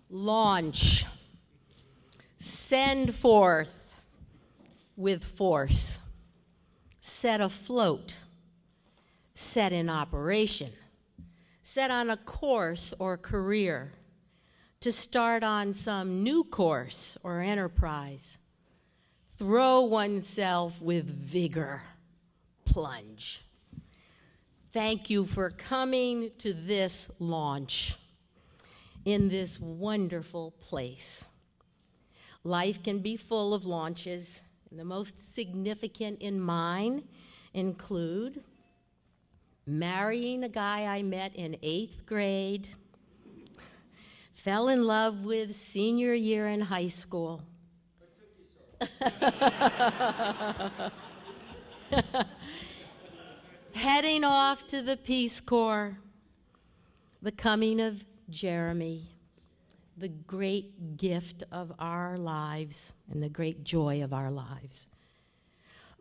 Launch. Send forth with force. Set afloat. Set in operation. Set on a course or career. To start on some new course or enterprise. Throw oneself with vigor. Plunge. Thank you for coming to this launch in this wonderful place. Life can be full of launches, and the most significant in mine include marrying a guy I met in 8th grade, fell in love with senior year in high school. Heading off to the Peace Corps, the coming of Jeremy, the great gift of our lives and the great joy of our lives.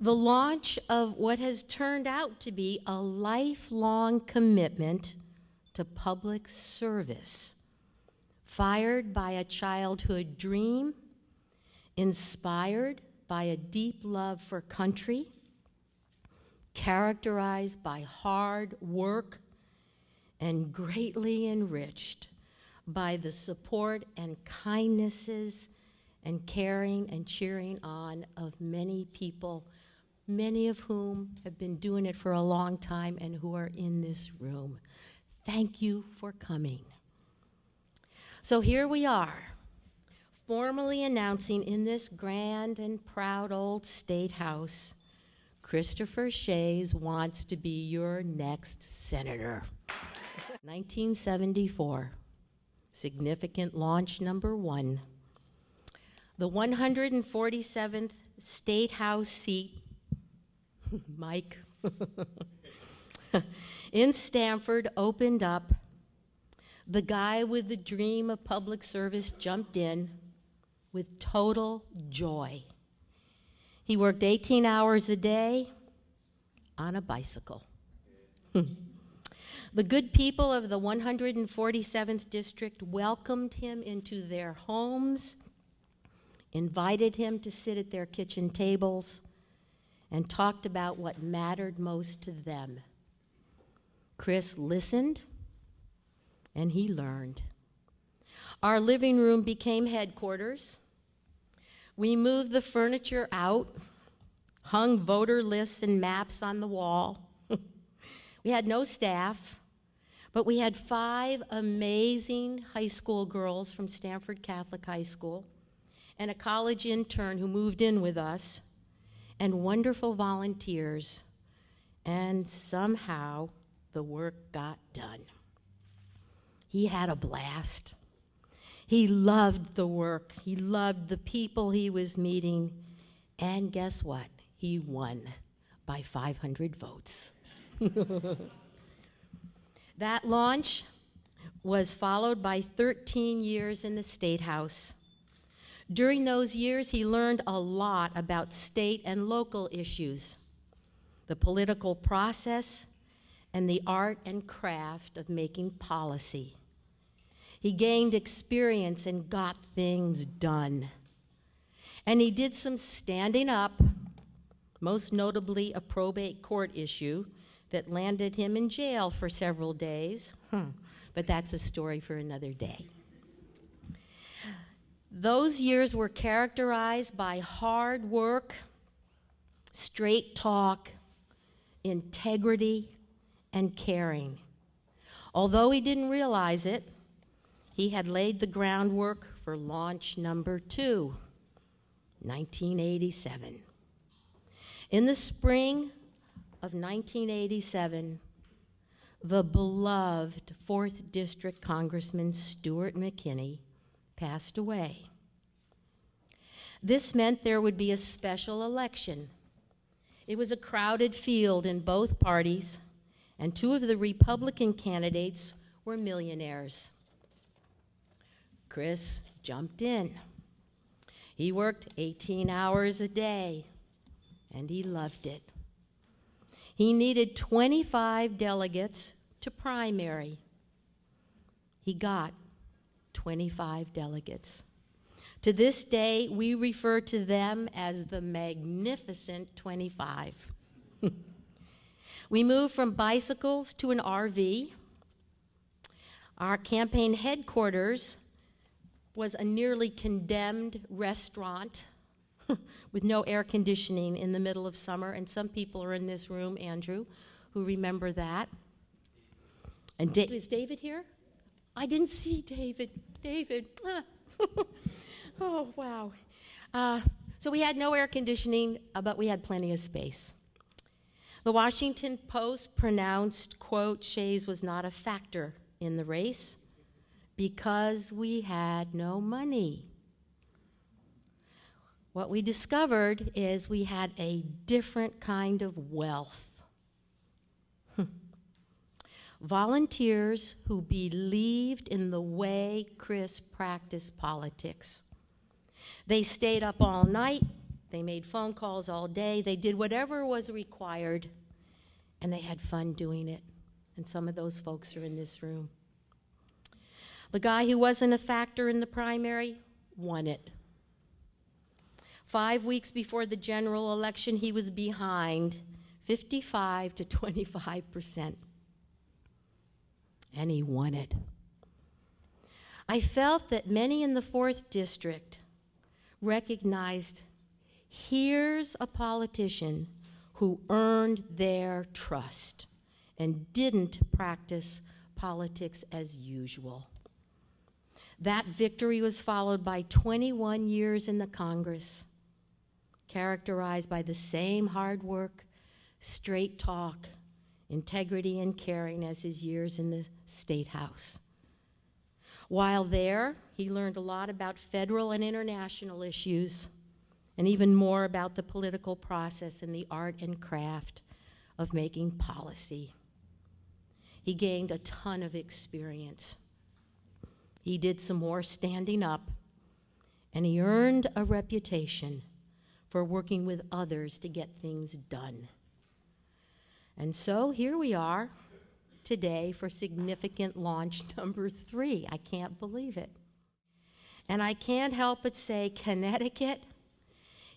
The launch of what has turned out to be a lifelong commitment to public service, fired by a childhood dream, inspired by a deep love for country, characterized by hard work, and greatly enriched by the support and kindnesses and caring and cheering on of many people, many of whom have been doing it for a long time and who are in this room. Thank you for coming. So here we are, formally announcing in this grand and proud old State House, Christopher Shays wants to be your next senator. 1974, significant launch number 1. The 147th State House seat, Mike, in Stamford opened up. The guy with the dream of public service jumped in with total joy. He worked 18 hours a day on a bicycle. The good people of the 147th District welcomed him into their homes, invited him to sit at their kitchen tables, and talked about what mattered most to them. Chris listened, and he learned. Our living room became headquarters. We moved the furniture out, hung voter lists and maps on the wall. We had no staff, but we had 5 amazing high school girls from Stanford Catholic High School and a college intern who moved in with us and wonderful volunteers, and somehow the work got done. He had a blast. He loved the work. He loved the people he was meeting. And guess what? He won by 500 votes. That launch was followed by 13 years in the State House. During those years, he learned a lot about state and local issues, the political process, and the art and craft of making policy. He gained experience and got things done. And he did some standing up, most notably a probate court issue that landed him in jail for several days. But that's a story for another day. Those years were characterized by hard work, straight talk, integrity, and caring. Although he didn't realize it, he had laid the groundwork for launch number 2, 1987. In the spring of 1987, the beloved 4th District Congressman Stuart McKinney passed away. This meant there would be a special election. It was a crowded field in both parties, and 2 of the Republican candidates were millionaires. Chris jumped in. He worked 18 hours a day, and he loved it. He needed 25 delegates to primary. He got 25 delegates. To this day, we refer to them as the Magnificent 25. We moved from bicycles to an RV. Our campaign headquarters was a nearly condemned restaurant with no air conditioning in the middle of summer, and some people are in this room, Andrew, who remember that. And is David here? I didn't see David. David. Oh, wow. So we had no air conditioning, but we had plenty of space. The Washington Post pronounced, quote, Shays was not a factor in the race because we had no money. What we discovered is we had a different kind of wealth. Volunteers who believed in the way Chris practiced politics. They stayed up all night, they made phone calls all day, they did whatever was required, and they had fun doing it. And some of those folks are in this room. The guy who wasn't a factor in the primary won it. 5 weeks before the general election, he was behind 55 to 25%. And he won it. I felt that many in the 4th District recognized here's a politician who earned their trust and didn't practice politics as usual. That victory was followed by 21 years in the Congress, characterized by the same hard work, straight talk, integrity, and caring as his years in the State House. While there, he learned a lot about federal and international issues, and even more about the political process and the art and craft of making policy. He gained a ton of experience. He did some more standing up, and he earned a reputation for working with others to get things done. And so here we are today for significant launch number 3. I can't believe it. And I can't help but say, Connecticut,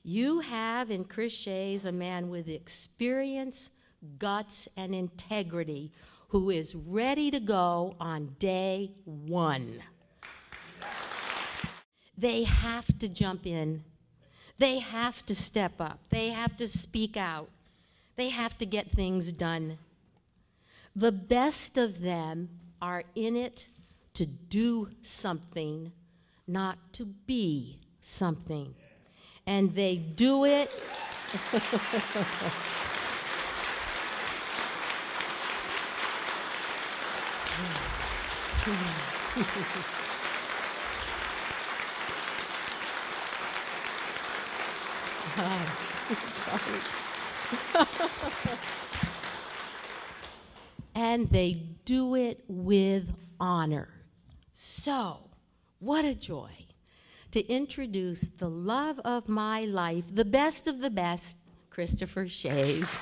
you have in Chris Shays a man with experience, guts, and integrity who is ready to go on day 1. They have to jump in. They have to step up. They have to speak out. They have to get things done. The best of them are in it to do something, not to be something. And they do it. And they do it with honor. So, what a joy to introduce the love of my life, the best of the best, Christopher Shays.